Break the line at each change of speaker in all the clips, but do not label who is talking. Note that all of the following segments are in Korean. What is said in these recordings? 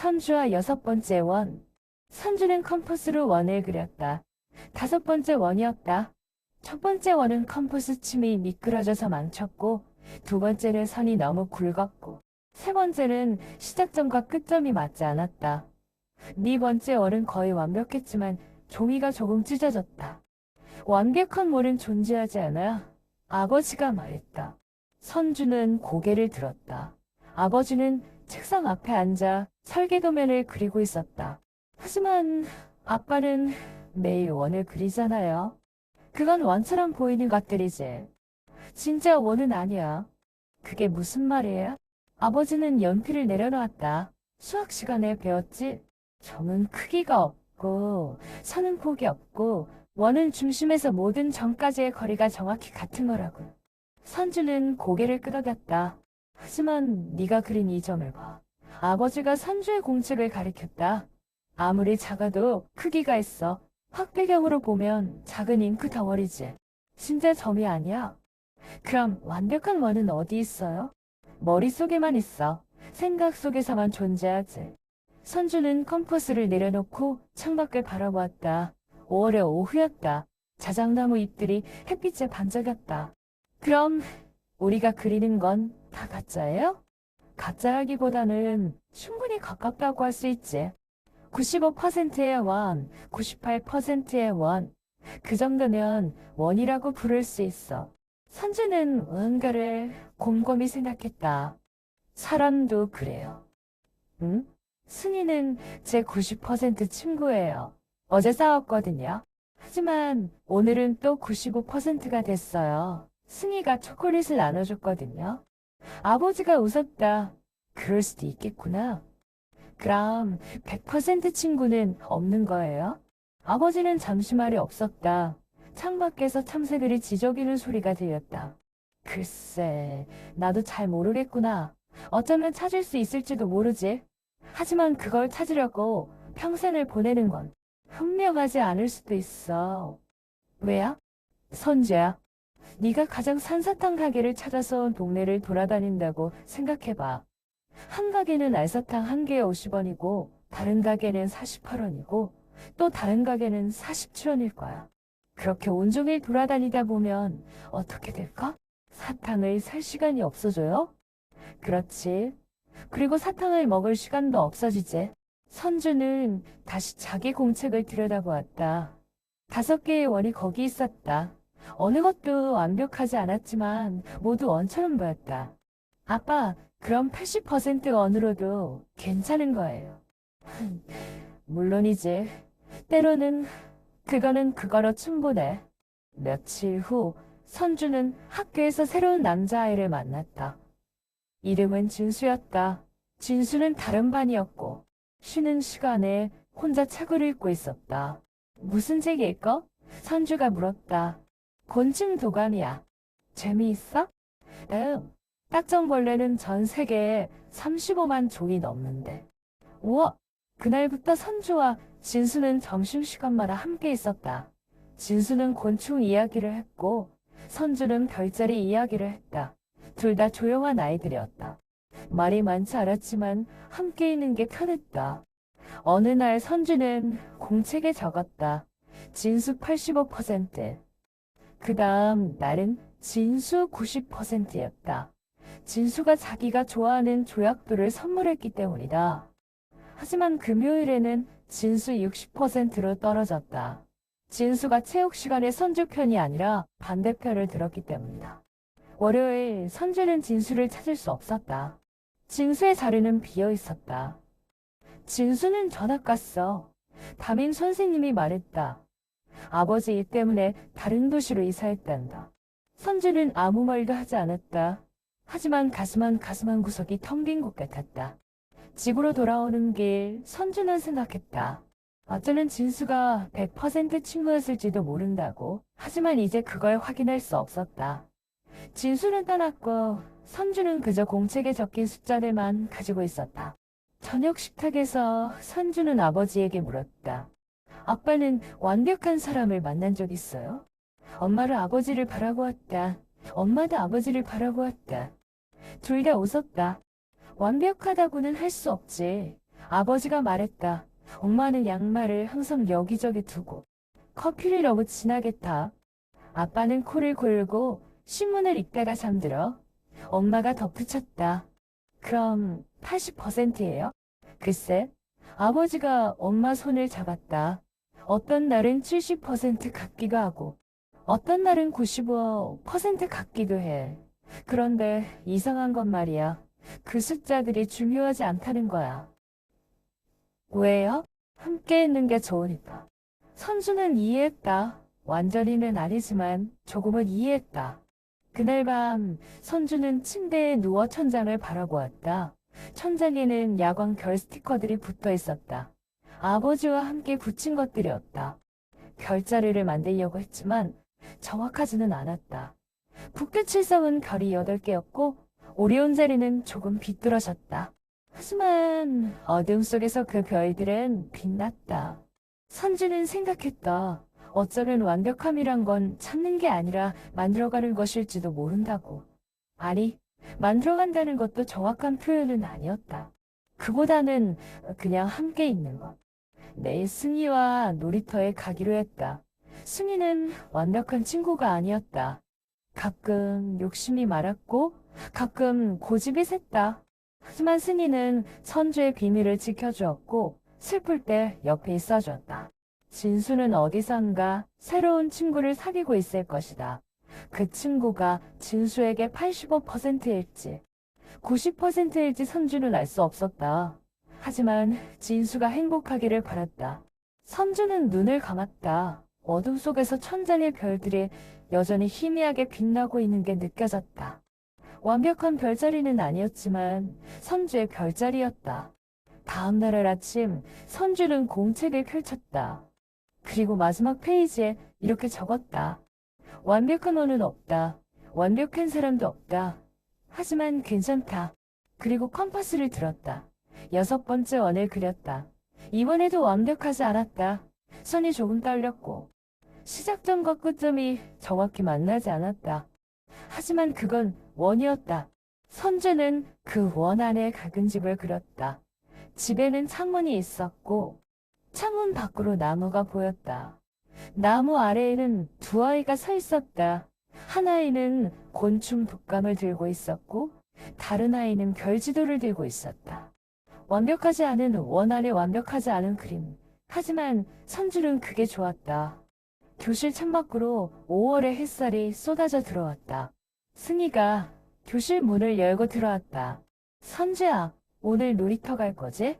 선주와 6번째 원. 선주는 컴퍼스로 원을 그렸다. 5번째 원이었다. 첫 번째 원은 컴퍼스 침이 미끄러져서 망쳤고, 두 번째는 선이 너무 굵었고, 세 번째는 시작점과 끝점이 맞지 않았다. 네 번째 원은 거의 완벽했지만 종이가 조금 찢어졌다. 완벽한 원은 존재하지 않아. 아버지가 말했다. 선주는 고개를 들었다. 아버지는 책상 앞에 앉아 설계도면을 그리고 있었다. 하지만 아빠는 매일 원을 그리잖아요. 그건 원처럼 보이는 것들이지. 진짜 원은 아니야. 그게 무슨 말이야? 아버지는 연필을 내려놓았다. 수학 시간에 배웠지? 점은 크기가 없고, 선은 폭이 없고, 원은 중심에서 모든 점까지의 거리가 정확히 같은 거라고. 선주는 고개를 끄덕였다. 하지만 네가 그린 이 점을 봐. 아버지가 선주의 공책을 가리켰다. 아무리 작아도 크기가 있어. 확대경으로 보면 작은 잉크 덩어리지. 진짜 점이 아니야. 그럼 완벽한 원은 어디 있어요? 머릿속에만 있어. 생각 속에서만 존재하지. 선주는 컴퍼스를 내려놓고 창밖을 바라보았다. 5월의 오후였다. 자작나무 잎들이 햇빛에 반짝였다. 그럼 우리가 그리는 건 다 가짜예요? 가짜라기보다는 충분히 가깝다고 할 수 있지. 95%의 원, 98%의 원. 그 정도면 원이라고 부를 수 있어. 선주는 뭔가를 곰곰이 생각했다. 사람도 그래요. 응? 승희는 제 90% 친구예요. 어제 싸웠거든요. 하지만 오늘은 또 95%가 됐어요. 승희가 초콜릿을 나눠줬거든요. 아버지가 웃었다. 그럴 수도 있겠구나. 그럼 100% 친구는 없는 거예요? 아버지는 잠시 말이 없었다. 창밖에서 참새들이 지저귀는 소리가 들렸다. 글쎄, 나도 잘 모르겠구나. 어쩌면 찾을 수 있을지도 모르지. 하지만 그걸 찾으려고 평생을 보내는 건 현명하지 않을 수도 있어. 왜야? 선주야. 네가 가장 산사탕 가게를 찾아서 동네를 돌아다닌다고 생각해봐. 한 가게는 알사탕 한 개에 50원이고 다른 가게는 48원이고 또 다른 가게는 47원일 거야. 그렇게 온종일 돌아다니다 보면 어떻게 될까? 사탕을 살 시간이 없어져요? 그렇지. 그리고 사탕을 먹을 시간도 없어지지. 선주는 다시 자기 공책을 들여다보았다. 5개의 원이 거기 있었다. 어느 것도 완벽하지 않았지만 모두 원처럼 보였다. 아빠, 그럼 80% 원으로도 괜찮은 거예요. 물론이지. 때로는 그거는 그거로 충분해. 며칠 후 선주는 학교에서 새로운 남자아이를 만났다. 이름은 진수였다. 진수는 다른 반이었고 쉬는 시간에 혼자 책을 읽고 있었다. 무슨 책 읽어? 선주가 물었다. 곤충 도감이야. 재미있어? 응. 딱정벌레는 전 세계에 35만 종이 넘는데. 우와! 그날부터 선주와 진수는 점심시간마다 함께 있었다. 진수는 곤충 이야기를 했고 선주는 별자리 이야기를 했다. 둘 다 조용한 아이들이었다. 말이 많지 않았지만 함께 있는 게 편했다. 어느 날 선주는 공책에 적었다. 진수 85%. 그 다음 날은 진수 90%였다. 진수가 자기가 좋아하는 조약돌을 선물했기 때문이다. 하지만 금요일에는 진수 60%로 떨어졌다. 진수가 체육 시간에 선주 편이 아니라 반대편을 들었기 때문이다. 월요일 선주는 진수를 찾을 수 없었다. 진수의 자리는 비어 있었다. 진수는 전학 갔어. 담임 선생님이 말했다. 아버지 일 때문에 다른 도시로 이사했단다. 선주는 아무 말도 하지 않았다. 하지만 가슴 한 구석이 텅 빈 것 같았다. 집으로 돌아오는 길 선주는 생각했다. 어쩌면 진수가 100% 친구였을지도 모른다고. 하지만 이제 그걸 확인할 수 없었다. 진수는 떠났고 선주는 그저 공책에 적힌 숫자들만 가지고 있었다. 저녁 식탁에서 선주는 아버지에게 물었다. 아빠는 완벽한 사람을 만난 적 있어요? 엄마를 아버지를 바라보았다. 엄마도 아버지를 바라보았다. 둘 다 웃었다. 완벽하다고는 할 수 없지. 아버지가 말했다. 엄마는 양말을 항상 여기저기 두고 커피를 너무 진하게 타. 아빠는 코를 골고 신문을 읽다가 잠들어. 엄마가 덧붙였다. 그럼 80%예요? 글쎄, 아버지가 엄마 손을 잡았다. 어떤 날은 70% 같기도 하고, 어떤 날은 95% 같기도 해. 그런데 이상한 건 말이야. 그 숫자들이 중요하지 않다는 거야. 왜요? 함께 있는 게 좋으니까. 선주는 이해했다. 완전히는 아니지만 조금은 이해했다. 그날 밤 선주는 침대에 누워 천장을 바라보았다. 천장에는 야광 별 스티커들이 붙어 있었다. 아버지와 함께 붙인 것들이었다. 별자리를 만들려고 했지만 정확하지는 않았다. 북두칠성은 별이 8개였고 오리온 자리는 조금 비뚤어졌다. 하지만 어둠 속에서 그 별들은 빛났다. 선주는 생각했다. 어쩌면 완벽함이란 건 찾는 게 아니라 만들어가는 것일지도 모른다고. 아니, 만들어간다는 것도 정확한 표현은 아니었다. 그보다는 그냥 함께 있는 것. 내일 승희와 놀이터에 가기로 했다. 승희는 완벽한 친구가 아니었다. 가끔 욕심이 많았고 가끔 고집이 셌다. 하지만 승희는 선주의 비밀을 지켜주었고 슬플 때 옆에 있어줬다. 진수는 어디선가 새로운 친구를 사귀고 있을 것이다. 그 친구가 진수에게 85%일지 90%일지 선주는 알 수 없었다. 하지만 진수가 행복하기를 바랐다. 선주는 눈을 감았다. 어둠 속에서 천장의 별들이 여전히 희미하게 빛나고 있는 게 느껴졌다. 완벽한 별자리는 아니었지만 선주의 별자리였다. 다음 날 아침 선주는 공책을 펼쳤다. 그리고 마지막 페이지에 이렇게 적었다. 완벽한 원은 없다. 완벽한 사람도 없다. 하지만 괜찮다. 그리고 컴파스를 들었다. 6번째 원을 그렸다. 이번에도 완벽하지 않았다. 손이 조금 떨렸고 시작점과 끝점이 정확히 만나지 않았다. 하지만 그건 원이었다. 선주는 그 원 안에 작은 집을 그렸다. 집에는 창문이 있었고 창문 밖으로 나무가 보였다. 나무 아래에는 두 아이가 서 있었다. 한 아이는 곤충 독감을 들고 있었고 다른 아이는 별지도를 들고 있었다. 완벽하지 않은 원 안에 완벽하지 않은 그림. 하지만 선주는 그게 좋았다. 교실 창밖으로 5월의 햇살이 쏟아져 들어왔다. 승희가 교실 문을 열고 들어왔다. 선주야, 오늘 놀이터 갈 거지?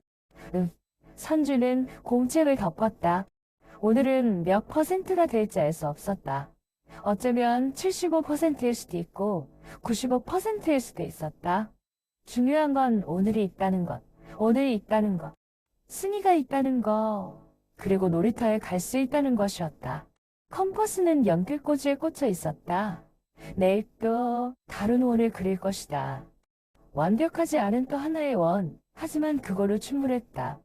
응. 선주는 공책을 덮었다. 오늘은 몇 퍼센트가 될지 알 수 없었다. 어쩌면 75%일 수도 있고 95%일 수도 있었다. 중요한 건 오늘이 있다는 것, 오늘이 있다는 것, 승희가 있다는 것, 그리고 놀이터에 갈 수 있다는 것이었다. 컴퍼스는 연필꽂이에 꽂혀 있었다. 내일 또 다른 원을 그릴 것이다. 완벽하지 않은 또 하나의 원, 하지만 그걸로 충분했다.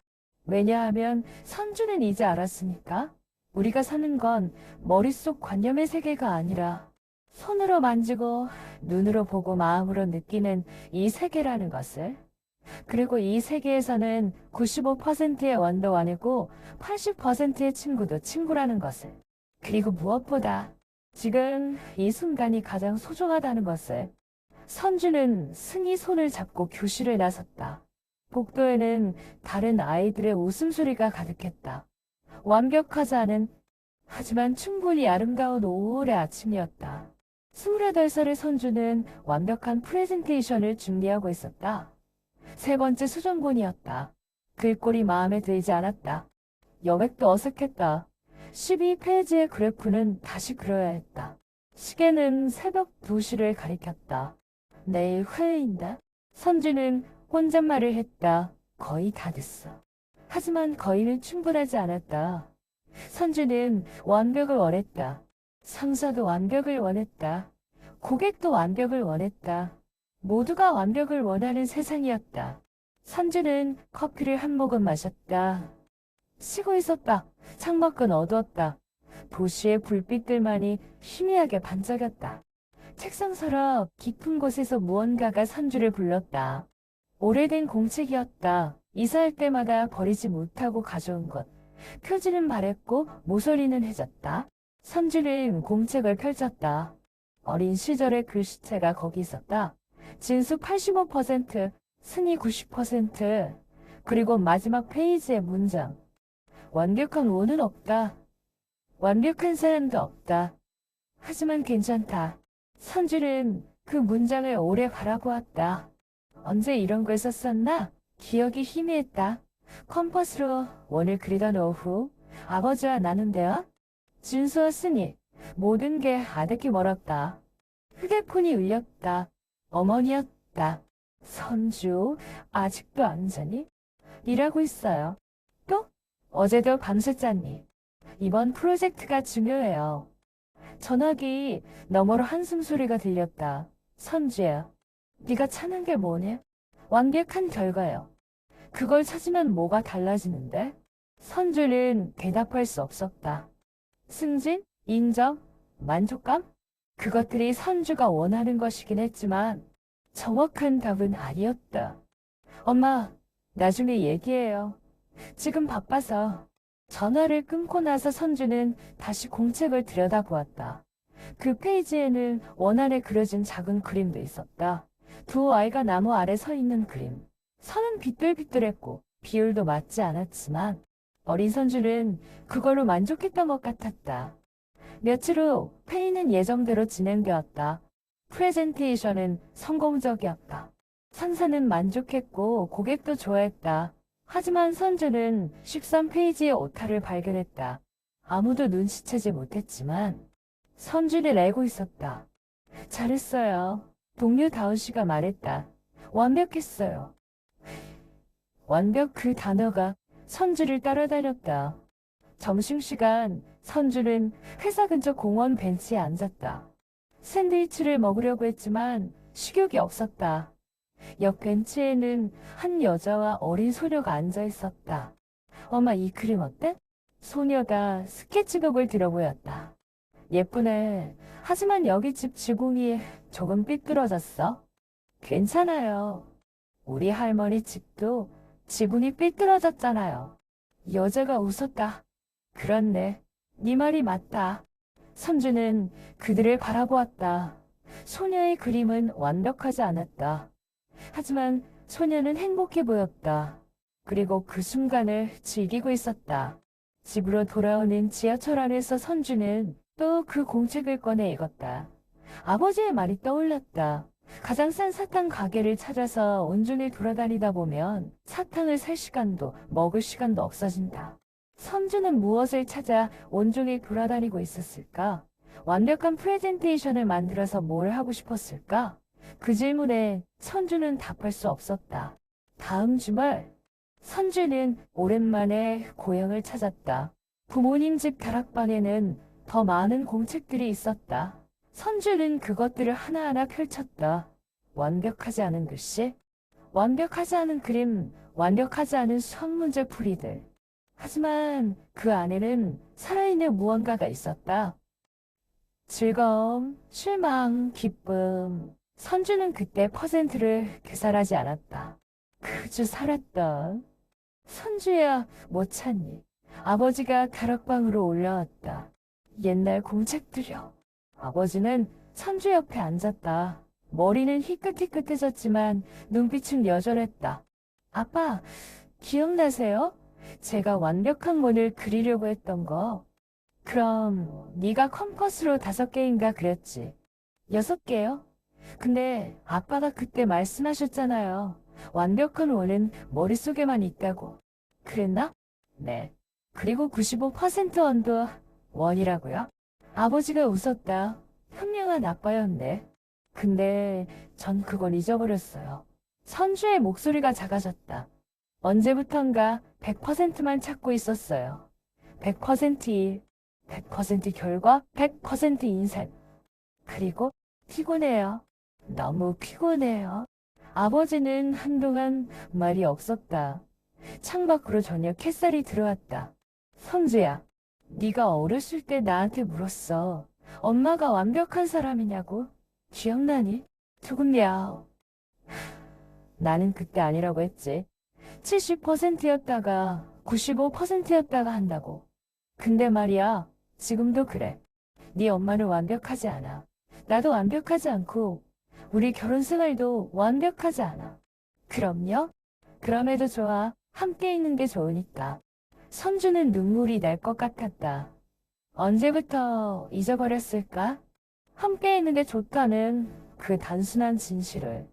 왜냐하면 선주는 이제 알았으니까. 우리가 사는 건 머릿속 관념의 세계가 아니라 손으로 만지고 눈으로 보고 마음으로 느끼는 이 세계라는 것을. 그리고 이 세계에서는 95%의 원도 원이고 80%의 친구도 친구라는 것을. 그리고 무엇보다 지금 이 순간이 가장 소중하다는 것을. 선주는 승희 손을 잡고 교실을 나섰다. 복도에는 다른 아이들의 웃음소리가 가득했다. 완벽하지 않은, 하지만 충분히 아름다운 5월의 아침이었다. 28살의 선주는 완벽한 프레젠테이션을 준비하고 있었다. 세 번째 수정본이었다. 글꼴이 마음에 들지 않았다. 여백도 어색했다. 12페이지의 그래프는 다시 그려야 했다. 시계는 새벽 2시를 가리켰다. 내일 회의인다. 선주는 혼잣말을 했다. 거의 다 됐어. 하지만 거의는 충분하지 않았다. 선주는 완벽을 원했다. 상사도 완벽을 원했다. 고객도 완벽을 원했다. 모두가 완벽을 원하는 세상이었다. 선주는 커피를 한 모금 마셨다. 쉬고 있었다. 창밖은 어두웠다. 도시의 불빛들만이 희미하게 반짝였다. 책상 서랍 깊은 곳에서 무언가가 선주를 불렀다. 오래된 공책이었다. 이사할 때마다 버리지 못하고 가져온 것. 표지는 바랬고 모서리는 해졌다. 선주는 공책을 펼쳤다. 어린 시절의 글씨체가 거기 있었다. 진수 85%, 승희 90%, 그리고 마지막 페이지의 문장. 완벽한 원은 없다. 완벽한 사람도 없다. 하지만 괜찮다. 선주는 그 문장을 오래 바라보았다. 언제 이런 걸 썼었나? 기억이 희미했다. 컴퍼스로 원을 그리던 오후, 아버지와 나눈 대화? 진수와 승희, 모든 게 아득히 멀었다. 휴대폰이 울렸다. 어머니였다. 선주, 아직도 안 자니? 일하고 있어요. 또? 어제도 밤새 잤니? 이번 프로젝트가 중요해요. 전화기 너머로 한숨 소리가 들렸다. 선주야, 네가 찾는 게 뭐냐? 완벽한 결과요. 그걸 찾으면 뭐가 달라지는데? 선주는 대답할 수 없었다. 승진? 인정? 만족감? 그것들이 선주가 원하는 것이긴 했지만 정확한 답은 아니었다. 엄마, 나중에 얘기해요. 지금 바빠서. 전화를 끊고 나서 선주는 다시 공책을 들여다보았다. 그 페이지에는 원안에 그려진 작은 그림도 있었다. 두 아이가 나무 아래 서 있는 그림. 선은 비뚤비뚤했고 비율도 맞지 않았지만 어린 선주는 그걸로 만족했던 것 같았다. 며칠 후 회의는 예정대로 진행되었다. 프레젠테이션은 성공적이었다. 상사는 만족했고 고객도 좋아했다. 하지만 선주는 13페이지의 오타를 발견했다. 아무도 눈치채지 못했지만 선주는 알고 있었다. 잘했어요. 동료 다운 씨가 말했다. 완벽했어요. 완벽 그 단어가 선주를 따라다녔다. 점심시간 선주는 회사 근처 공원 벤치에 앉았다. 샌드위치를 먹으려고 했지만 식욕이 없었다. 옆 벤치에는 한 여자와 어린 소녀가 앉아 있었다. 엄마, 이 그림 어때? 소녀가 스케치북을 들어 보였다. 예쁘네. 하지만 여기 집 지붕이 조금 삐뚤어졌어. 괜찮아요. 우리 할머니 집도 지붕이 삐뚤어졌잖아요. 여자가 웃었다. 그렇네. 네 말이 맞다. 선주는 그들을 바라보았다. 소녀의 그림은 완벽하지 않았다. 하지만 소녀는 행복해 보였다. 그리고 그 순간을 즐기고 있었다. 집으로 돌아오는 지하철 안에서 선주는 또 그 공책을 꺼내 읽었다. 아버지의 말이 떠올랐다. 가장 싼 사탕 가게를 찾아서 온종일 돌아다니다 보면 사탕을 살 시간도 먹을 시간도 없어진다. 선주는 무엇을 찾아 온종일 돌아다니고 있었을까? 완벽한 프레젠테이션을 만들어서 뭘 하고 싶었을까? 그 질문에 선주는 답할 수 없었다. 다음 주말, 선주는 오랜만에 고향을 찾았다. 부모님 집 다락방에는 더 많은 공책들이 있었다. 선주는 그것들을 하나하나 펼쳤다. 완벽하지 않은 글씨, 완벽하지 않은 그림, 완벽하지 않은 수학 문제 풀이들. 하지만 그 안에는 살아있는 무언가가 있었다. 즐거움, 실망, 기쁨. 선주는 그때 퍼센트를 계산하지 않았다. 그저 살았던. 선주야, 못 찾니? 아버지가 다락방으로 올라왔다. 옛날 공책들이여. 아버지는 선주 옆에 앉았다. 머리는 희끗희끗해졌지만 눈빛은 여전했다. 아빠, 기억나세요? 제가 완벽한 문을 그리려고 했던 거. 그럼 네가 컴퍼스로 5개인가 그렸지. 6개요? 근데 아빠가 그때 말씀하셨잖아요. 완벽한 원은 머릿속에만 있다고. 그랬나? 네. 그리고 95% 원도 원이라고요? 아버지가 웃었다. 현명한 아빠였네. 근데 전 그걸 잊어버렸어요. 선주의 목소리가 작아졌다. 언제부턴가 100%만 찾고 있었어요. 100% 일, 100% 결과, 100% 인생. 그리고 피곤해요. 너무 피곤해요. 아버지는 한동안 말이 없었다. 창밖으로 저녁 햇살이 들어왔다. 선주야, 네가 어렸을 때 나한테 물었어. 엄마가 완벽한 사람이냐고? 기억나니? 조금야. 나는 그때 아니라고 했지. 70%였다가 95%였다가 한다고. 근데 말이야, 지금도 그래. 네 엄마는 완벽하지 않아. 나도 완벽하지 않고, 우리 결혼 생활도 완벽하지 않아. 그럼요? 그럼에도 좋아. 함께 있는 게 좋으니까. 선주는 눈물이 날 것 같았다. 언제부터 잊어버렸을까? 함께 있는 게 좋다는 그 단순한 진실을.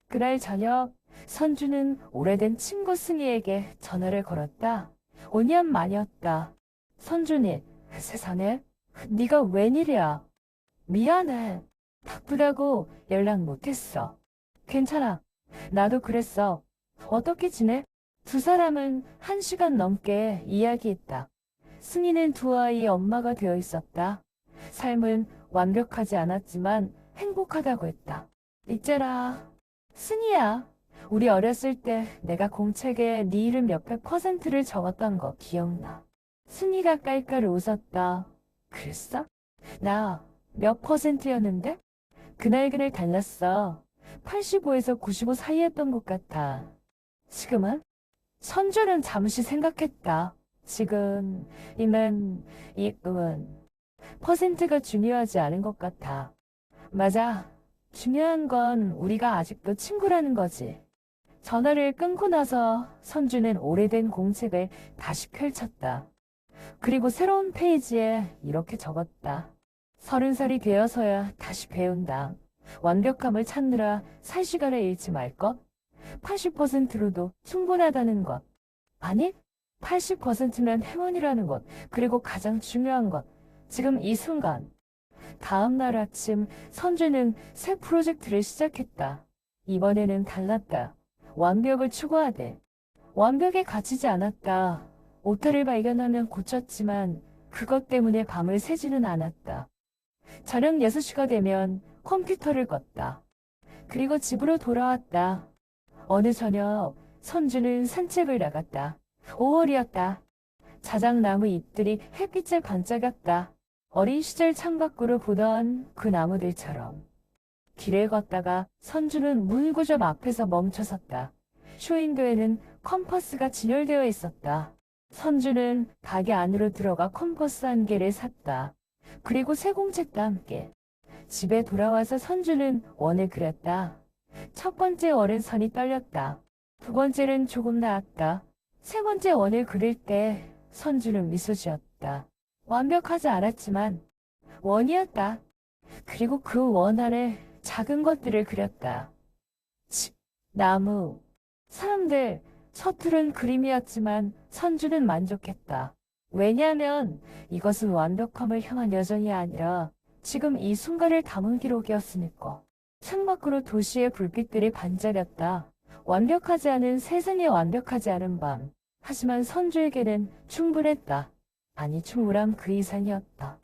그날 저녁, 선주는 오래된 친구 승희에게 전화를 걸었다. 5년 만이었다. 선주님, 세상에, 네가 웬일이야? 미안해. 바쁘다고 연락 못했어. 괜찮아. 나도 그랬어. 어떻게 지내? 두 사람은 1시간 넘게 이야기했다. 승희는 두 아이의 엄마가 되어 있었다. 삶은 완벽하지 않았지만 행복하다고 했다. 있잖아. 승희야. 우리 어렸을 때 내가 공책에 네 이름 몇백 퍼센트를 적었던 거 기억나. 승희가 깔깔 웃었다. 그랬어? 나 몇 퍼센트였는데? 그날 달랐어. 85에서 95 사이였던 것 같아. 지금은? 선주는 잠시 생각했다. 지금이면 이은 퍼센트가 중요하지 않은 것 같아. 맞아. 중요한 건 우리가 아직도 친구라는 거지. 전화를 끊고 나서 선주는 오래된 공책을 다시 펼쳤다. 그리고 새로운 페이지에 이렇게 적었다. 30살이 되어서야 다시 배운다. 완벽함을 찾느라 살 시간을 잃지 말 것. 80%로도 충분하다는 것. 아니, 80%면 행운이라는 것. 그리고 가장 중요한 것. 지금 이 순간. 다음 날 아침 선주는 새 프로젝트를 시작했다. 이번에는 달랐다. 완벽을 추구하되. 완벽에 갇히지 않았다. 오타를 발견하면 고쳤지만 그것 때문에 밤을 새지는 않았다. 저녁 6시가 되면 컴퓨터를 껐다. 그리고 집으로 돌아왔다. 어느 저녁 선주는 산책을 나갔다. 5월이었다. 자작나무 잎들이 햇빛에 반짝였다. 어린 시절 창밖으로 보던 그 나무들처럼. 길을 걷다가 선주는 문구점 앞에서 멈춰섰다. 쇼윈도에는 컴퍼스가 진열되어 있었다. 선주는 가게 안으로 들어가 컴퍼스 1개를 샀다. 그리고 새 공책과 함께. 집에 돌아와서 선주는 원을 그렸다. 첫 번째 원은 선이 떨렸다. 두 번째는 조금 나았다. 세 번째 원을 그릴 때 선주는 미소 지었다. 완벽하지 않았지만 원이었다. 그리고 그 원 안에 작은 것들을 그렸다. 집, 나무, 사람들, 서투른 그림이었지만 선주는 만족했다. 왜냐하면 이것은 완벽함을 향한 여정이 아니라 지금 이 순간을 담은 기록이었으니까. 창밖으로 도시의 불빛들이 반짝였다. 완벽하지 않은 세상에 완벽하지 않은 밤. 하지만 선주에게는 충분했다. 아니 충분함 그 이상이었다.